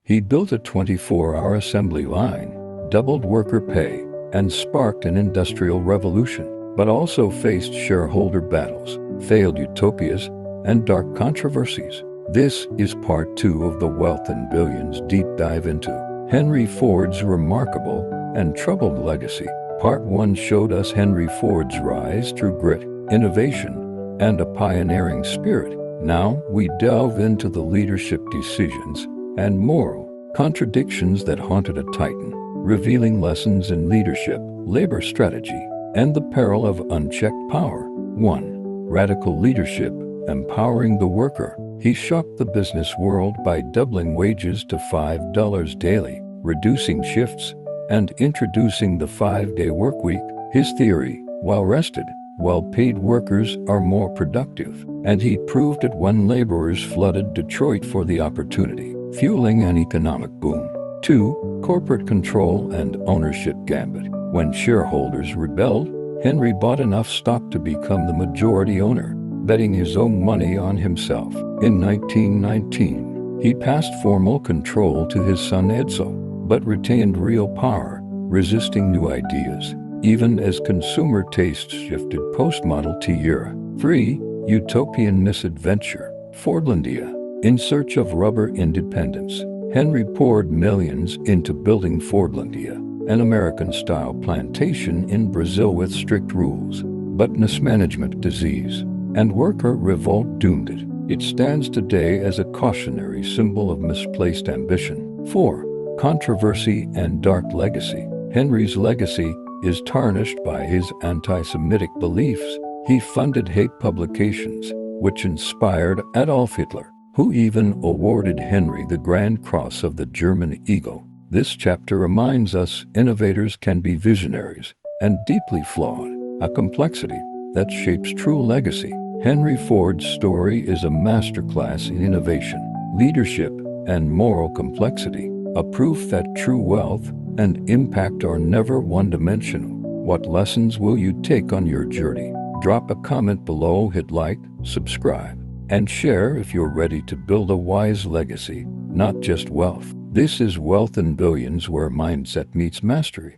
He built a 24-hour assembly line, doubled worker pay, and sparked an industrial revolution, but also faced shareholder battles, failed utopias, and dark controversies. This is part 2 of the Wealth and Billions deep dive into Henry Ford's remarkable and troubled legacy. Part 1 showed us Henry Ford's rise through grit, innovation, and a pioneering spirit. Now we delve into the leadership decisions and moral contradictions that haunted a titan, revealing lessons in leadership, labor strategy, and the peril of unchecked power. 1. Radical leadership, empowering the worker. He shocked the business world by doubling wages to $5 daily, reducing shifts, and introducing the 5-day workweek. His theory, while rested, well-paid workers are more productive, and he proved it when laborers flooded Detroit for the opportunity, fueling an economic boom. 2. Corporate control and ownership gambit. When shareholders rebelled, Henry bought enough stock to become the majority owner, betting his own money on himself. In 1919, he passed formal control to his son Edsel, but retained real power, resisting new ideas, even as consumer tastes shifted post-Model T era. 3. Utopian misadventure. Fordlandia. In search of rubber independence, Henry poured millions into building Fordlandia, an American-style plantation in Brazil with strict rules, but mismanagement, disease, and worker revolt doomed it. It stands today as a cautionary symbol of misplaced ambition. 4. Controversy and dark legacy. Henry's legacy is tarnished by his anti-Semitic beliefs. He funded hate publications, which inspired Adolf Hitler, who even awarded Henry the Grand Cross of the German Eagle. This chapter reminds us innovators can be visionaries and deeply flawed, a complexity that shapes true legacy. Henry Ford's story is a masterclass in innovation, leadership, and moral complexity, a proof that true wealth and impact are never one-dimensional. What lessons will you take on your journey? Drop a comment below, hit like, subscribe, and share if you're ready to build a wise legacy, not just wealth. This is Wealth and Billions, where mindset meets mastery.